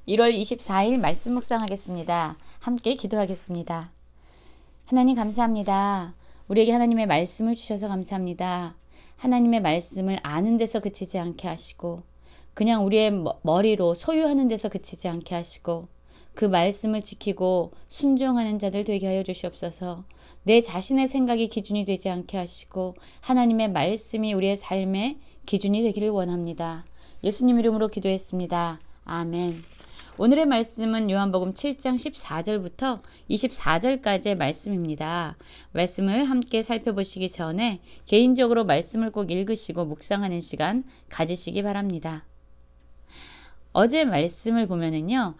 1월 24일 말씀 묵상하겠습니다. 함께 기도하겠습니다. 하나님 감사합니다. 우리에게 하나님의 말씀을 주셔서 감사합니다. 하나님의 말씀을 아는 데서 그치지 않게 하시고 그냥 우리의 머리로 소유하는 데서 그치지 않게 하시고 그 말씀을 지키고 순종하는 자들 되게 하여 주시옵소서. 내 자신의 생각이 기준이 되지 않게 하시고 하나님의 말씀이 우리의 삶의 기준이 되기를 원합니다. 예수님 이름으로 기도했습니다. 아멘. 오늘의 말씀은 요한복음 7장 14절부터 24절까지의 말씀입니다. 말씀을 함께 살펴보시기 전에 개인적으로 말씀을 꼭 읽으시고 묵상하는 시간 가지시기 바랍니다. 어제 말씀을 보면은요.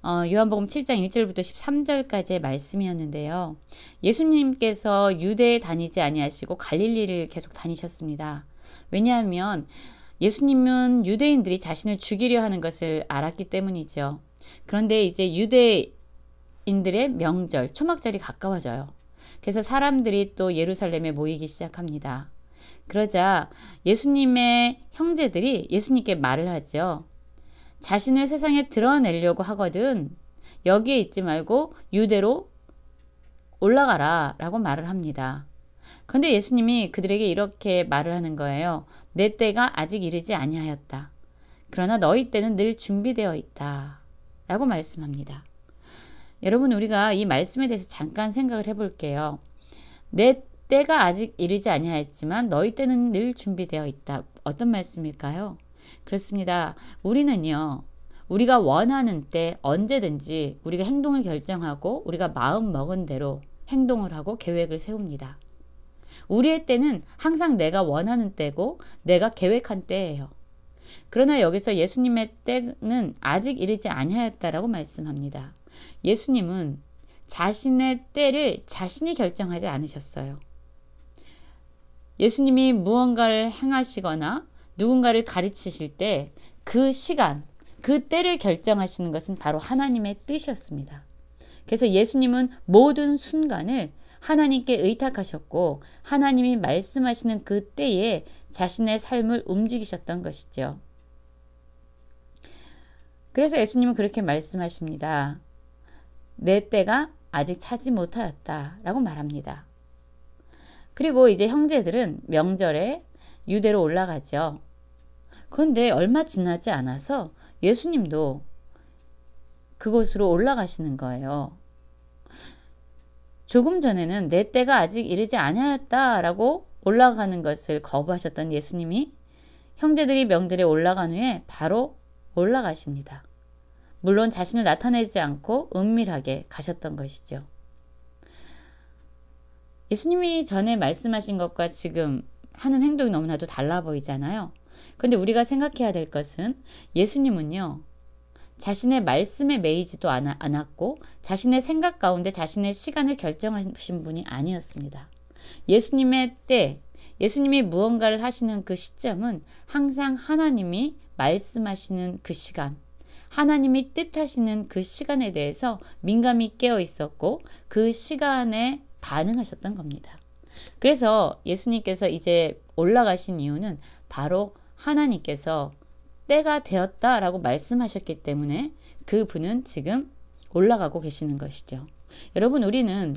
요한복음 7장 1절부터 13절까지의 말씀이었는데요. 예수님께서 유대에 다니지 아니하시고 갈릴리를 계속 다니셨습니다. 왜냐하면 예수님은 유대인들이 자신을 죽이려 하는 것을 알았기 때문이죠. 그런데 이제 유대인들의 명절, 초막절이 가까워져요. 그래서 사람들이 또 예루살렘에 모이기 시작합니다. 그러자 예수님의 형제들이 예수님께 말을 하죠. 자신을 세상에 드러내려고 하거든 여기에 있지 말고 유대로 올라가라 라고 말을 합니다. 그런데 예수님이 그들에게 이렇게 말을 하는 거예요. 내 때가 아직 이르지 아니하였다. 그러나 너희 때는 늘 준비되어 있다. 라고 말씀합니다. 여러분 우리가 이 말씀에 대해서 잠깐 생각을 해볼게요. 내 때가 아직 이르지 아니하였지만 너희 때는 늘 준비되어 있다. 어떤 말씀일까요? 그렇습니다. 우리는요. 우리가 원하는 때 언제든지 우리가 행동을 결정하고 우리가 마음 먹은 대로 행동을 하고 계획을 세웁니다. 우리의 때는 항상 내가 원하는 때고 내가 계획한 때예요. 그러나 여기서 예수님의 때는 아직 이르지 아니하였다라고 말씀합니다. 예수님은 자신의 때를 자신이 결정하지 않으셨어요. 예수님이 무언가를 행하시거나 누군가를 가르치실 때 그 시간, 그 때를 결정하시는 것은 바로 하나님의 뜻이었습니다. 그래서 예수님은 모든 순간을 하나님께 의탁하셨고 하나님이 말씀하시는 그 때에 자신의 삶을 움직이셨던 것이죠. 그래서 예수님은 그렇게 말씀하십니다. 내 때가 아직 차지 못하였다 라고 말합니다. 그리고 이제 형제들은 명절에 유대로 올라가죠. 그런데 얼마 지나지 않아서 예수님도 그곳으로 올라가시는 거예요. 조금 전에는 내 때가 아직 이르지 아니하였다라고 올라가는 것을 거부하셨던 예수님이 형제들이 명절에 올라간 후에 바로 올라가십니다. 물론 자신을 나타내지 않고 은밀하게 가셨던 것이죠. 예수님이 전에 말씀하신 것과 지금 하는 행동이 너무나도 달라 보이잖아요. 그런데 우리가 생각해야 될 것은 예수님은요. 자신의 말씀에 매이지도 않았고 자신의 생각 가운데 자신의 시간을 결정하신 분이 아니었습니다. 예수님의 때, 예수님이 무언가를 하시는 그 시점은 항상 하나님이 말씀하시는 그 시간, 하나님이 뜻하시는 그 시간에 대해서 민감히 깨어 있었고 그 시간에 반응하셨던 겁니다. 그래서 예수님께서 이제 올라가신 이유는 바로 하나님께서 때가 되었다라고 말씀하셨기 때문에 그분은 지금 올라가고 계시는 것이죠. 여러분 우리는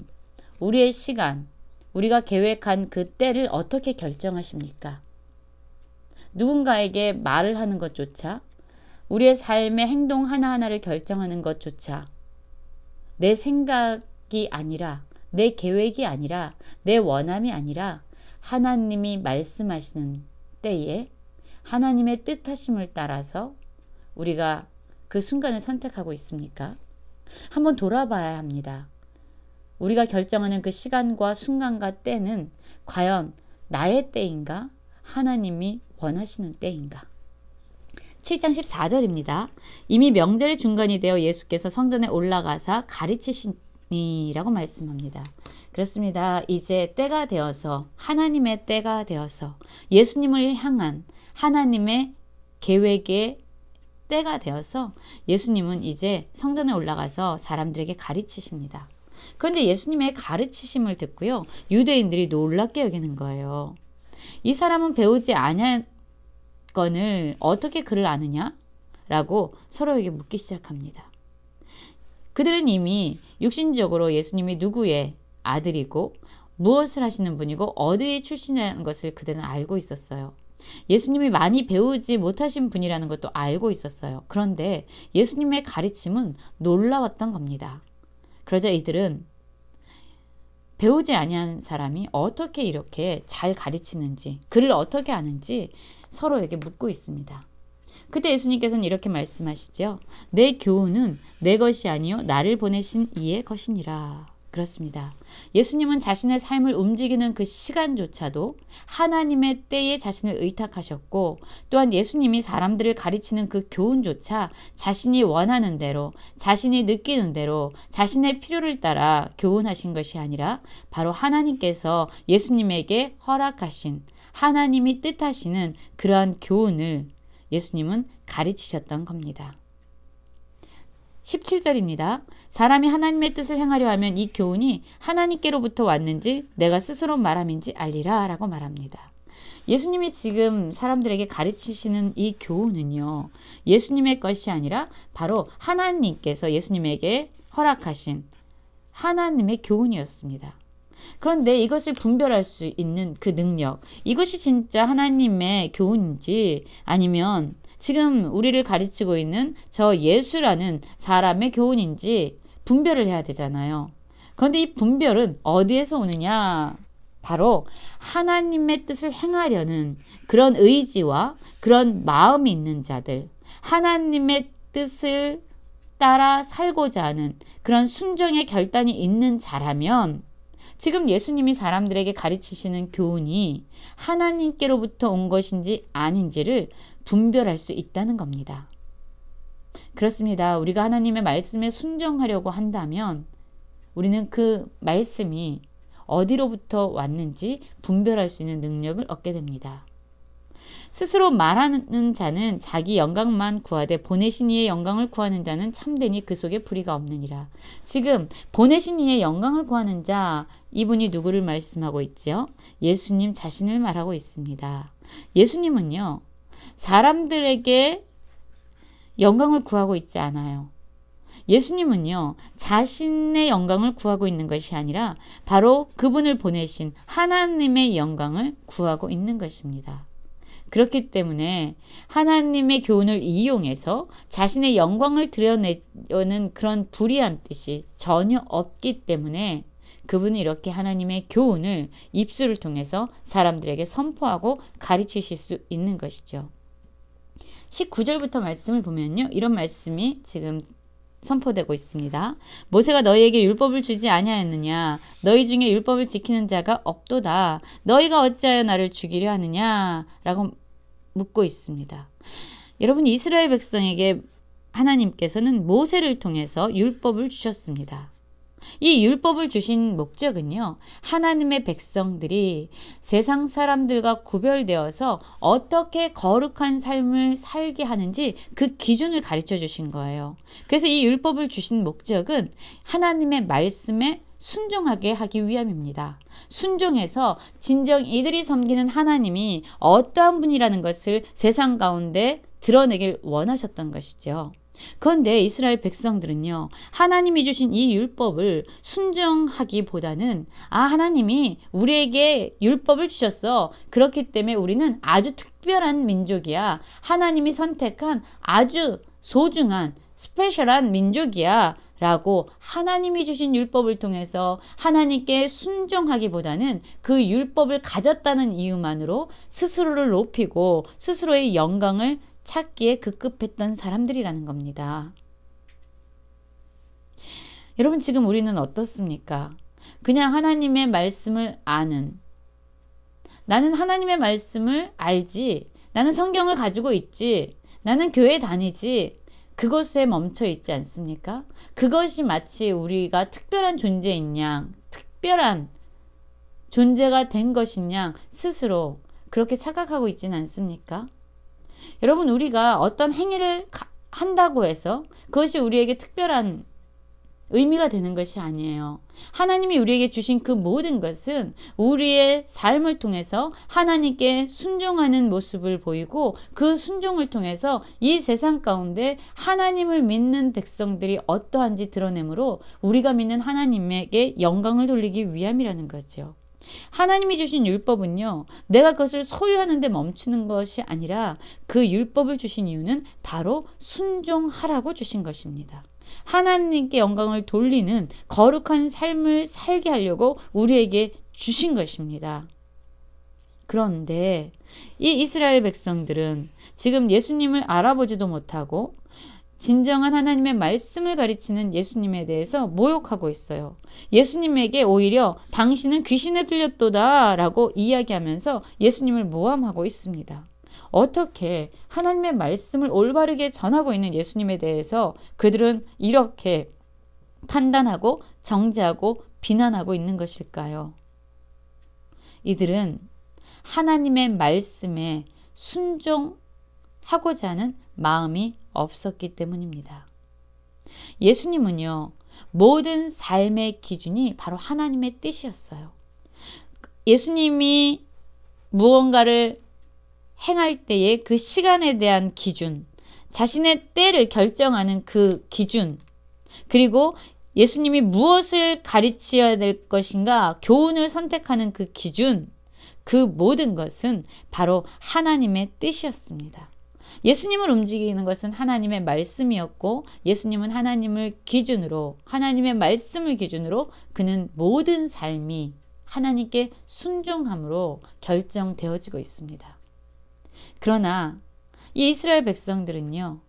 우리의 시간, 우리가 계획한 그 때를 어떻게 결정하십니까? 누군가에게 말을 하는 것조차 우리의 삶의 행동 하나하나를 결정하는 것조차 내 생각이 아니라 내 계획이 아니라 내 원함이 아니라 하나님이 말씀하시는 때에 하나님의 뜻하심을 따라서 우리가 그 순간을 선택하고 있습니까? 한번 돌아봐야 합니다. 우리가 결정하는 그 시간과 순간과 때는 과연 나의 때인가? 하나님이 원하시는 때인가? 7장 14절입니다. 이미 명절의 중간이 되어 예수께서 성전에 올라가사 가르치시니라고 말씀합니다. 그렇습니다. 이제 때가 되어서 하나님의 때가 되어서 예수님을 향한 하나님의 계획의 때가 되어서 예수님은 이제 성전에 올라가서 사람들에게 가르치십니다. 그런데 예수님의 가르치심을 듣고요. 유대인들이 놀랍게 여기는 거예요. 이 사람은 배우지 아니한 건을 어떻게 그를 아느냐? 라고 서로에게 묻기 시작합니다. 그들은 이미 육신적으로 예수님이 누구의 아들이고 무엇을 하시는 분이고 어디에 출신이라는 것을 그들은 알고 있었어요. 예수님이 많이 배우지 못하신 분이라는 것도 알고 있었어요. 그런데 예수님의 가르침은 놀라웠던 겁니다. 그러자 이들은 배우지 아니한 사람이 어떻게 이렇게 잘 가르치는지, 글을 어떻게 아는지 서로에게 묻고 있습니다. 그때 예수님께서는 이렇게 말씀하시죠. 내 교훈은 내 것이 아니요 나를 보내신 이의 것이니라. 그렇습니다. 예수님은 자신의 삶을 움직이는 그 시간조차도 하나님의 때에 자신을 의탁하셨고, 또한 예수님이 사람들을 가르치는 그 교훈조차 자신이 원하는 대로, 자신이 느끼는 대로, 자신의 필요를 따라 교훈하신 것이 아니라 바로 하나님께서 예수님에게 허락하신, 하나님이 뜻하시는 그러한 교훈을 예수님은 가르치셨던 겁니다. 17절입니다. 사람이 하나님의 뜻을 행하려 하면 이 교훈이 하나님께로부터 왔는지 내가 스스로 말함인지 알리라 라고 말합니다. 예수님이 지금 사람들에게 가르치시는 이 교훈은요, 예수님의 것이 아니라 바로 하나님께서 예수님에게 허락하신 하나님의 교훈이었습니다. 그런데 이것을 분별할 수 있는 그 능력, 이것이 진짜 하나님의 교훈인지 아니면 지금 우리를 가르치고 있는 저 예수라는 사람의 교훈인지 분별을 해야 되잖아요. 그런데 이 분별은 어디에서 오느냐? 바로 하나님의 뜻을 행하려는 그런 의지와 그런 마음이 있는 자들, 하나님의 뜻을 따라 살고자 하는 그런 순종의 결단이 있는 자라면 지금 예수님이 사람들에게 가르치시는 교훈이 하나님께로부터 온 것인지 아닌지를 분별할 수 있다는 겁니다. 그렇습니다. 우리가 하나님의 말씀에 순종하려고 한다면 우리는 그 말씀이 어디로부터 왔는지 분별할 수 있는 능력을 얻게 됩니다. 스스로 말하는 자는 자기 영광만 구하되 보내신 이의 영광을 구하는 자는 참되니 그 속에 불의가 없느니라. 지금 보내신 이의 영광을 구하는 자, 이분이 누구를 말씀하고 있죠? 예수님 자신을 말하고 있습니다. 예수님은요, 사람들에게 영광을 구하고 있지 않아요. 예수님은요, 자신의 영광을 구하고 있는 것이 아니라 바로 그분을 보내신 하나님의 영광을 구하고 있는 것입니다. 그렇기 때문에 하나님의 교훈을 이용해서 자신의 영광을 드러내려는 그런 불의한 뜻이 전혀 없기 때문에 그분은 이렇게 하나님의 교훈을 입술을 통해서 사람들에게 선포하고 가르치실 수 있는 것이죠. 19절부터 말씀을 보면요, 이런 말씀이 지금 선포되고 있습니다. 모세가 너희에게 율법을 주지 아니하였느냐? 너희 중에 율법을 지키는 자가 없도다. 너희가 어찌하여 나를 죽이려 하느냐? 라고 묻고 있습니다. 여러분, 이스라엘 백성에게 하나님께서는 모세를 통해서 율법을 주셨습니다. 이 율법을 주신 목적은요, 하나님의 백성들이 세상 사람들과 구별되어서 어떻게 거룩한 삶을 살게 하는지 그 기준을 가르쳐 주신 거예요. 그래서 이 율법을 주신 목적은 하나님의 말씀에 순종하게 하기 위함입니다. 순종해서 진정 이들이 섬기는 하나님이 어떠한 분이라는 것을 세상 가운데 드러내길 원하셨던 것이죠. 그런데 이스라엘 백성들은요, 하나님이 주신 이 율법을 순종하기보다는 하나님이 우리에게 율법을 주셨어. 그렇기 때문에 우리는 아주 특별한 민족이야. 하나님이 선택한 아주 소중한 스페셜한 민족이야 라고 하나님이 주신 율법을 통해서 하나님께 순종하기보다는 그 율법을 가졌다는 이유만으로 스스로를 높이고 스스로의 영광을 찾기에 급급했던 사람들이라는 겁니다. 여러분, 지금 우리는 어떻습니까? 그냥 하나님의 말씀을 아는, 나는 하나님의 말씀을 알지, 나는 성경을 가지고 있지, 나는 교회 다니지, 그것에 멈춰 있지 않습니까? 그것이 마치 우리가 특별한 존재인 양, 특별한 존재가 된 것인 양 스스로 그렇게 착각하고 있지는 않습니까? 여러분, 우리가 어떤 행위를 한다고 해서 그것이 우리에게 특별한 의미가 되는 것이 아니에요. 하나님이 우리에게 주신 그 모든 것은 우리의 삶을 통해서 하나님께 순종하는 모습을 보이고, 그 순종을 통해서 이 세상 가운데 하나님을 믿는 백성들이 어떠한지 드러내므로 우리가 믿는 하나님에게 영광을 돌리기 위함이라는 거죠. 하나님이 주신 율법은요, 내가 그것을 소유하는 데 멈추는 것이 아니라 그 율법을 주신 이유는 바로 순종하라고 주신 것입니다. 하나님께 영광을 돌리는 거룩한 삶을 살게 하려고 우리에게 주신 것입니다. 그런데 이 이스라엘 백성들은 지금 예수님을 알아보지도 못하고 진정한 하나님의 말씀을 가르치는 예수님에 대해서 모욕하고 있어요. 예수님에게 오히려 당신은 귀신에 들렸도다 라고 이야기하면서 예수님을 모함하고 있습니다. 어떻게 하나님의 말씀을 올바르게 전하고 있는 예수님에 대해서 그들은 이렇게 판단하고 정죄하고 비난하고 있는 것일까요? 이들은 하나님의 말씀에 순종하고자 하는 마음이 없었기 때문입니다. 예수님은요, 모든 삶의 기준이 바로 하나님의 뜻이었어요. 예수님이 무언가를 행할 때의 그 시간에 대한 기준, 자신의 때를 결정하는 그 기준, 그리고 예수님이 무엇을 가르쳐야 될 것인가 교훈을 선택하는 그 기준, 그 모든 것은 바로 하나님의 뜻이었습니다. 예수님을 움직이는 것은 하나님의 말씀이었고, 예수님은 하나님을 기준으로, 하나님의 말씀을 기준으로 그는 모든 삶이 하나님께 순종함으로 결정되어지고 있습니다. 그러나 이 이스라엘 백성들은요,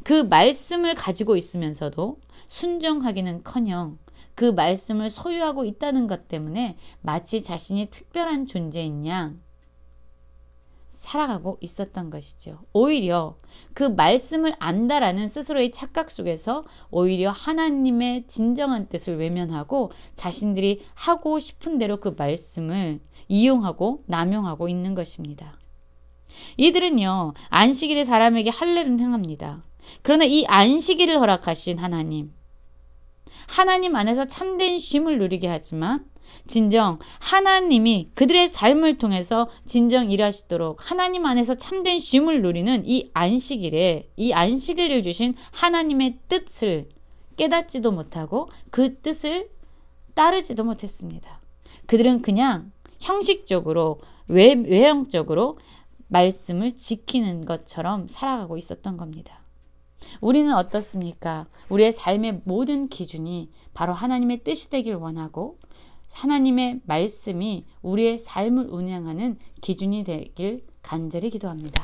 그 말씀을 가지고 있으면서도 순종하기는커녕 그 말씀을 소유하고 있다는 것 때문에 마치 자신이 특별한 존재인 양 살아가고 있었던 것이죠. 오히려 그 말씀을 안다라는 스스로의 착각 속에서 오히려 하나님의 진정한 뜻을 외면하고 자신들이 하고 싶은 대로 그 말씀을 이용하고 남용하고 있는 것입니다. 이들은요, 안식일에 사람에게 할례를 행합니다. 그러나 이 안식일을 허락하신 하나님 안에서 참된 쉼을 누리게 하지만 진정 하나님이 그들의 삶을 통해서 진정 일하시도록 하나님 안에서 참된 쉼을 누리는 이 안식일을 주신 하나님의 뜻을 깨닫지도 못하고 그 뜻을 따르지도 못했습니다. 그들은 그냥 형식적으로 외형적으로 말씀을 지키는 것처럼 살아가고 있었던 겁니다. 우리는 어떻습니까? 우리의 삶의 모든 기준이 바로 하나님의 뜻이 되길 원하고 하나님의 말씀이 우리의 삶을 운영하는 기준이 되길 간절히 기도합니다.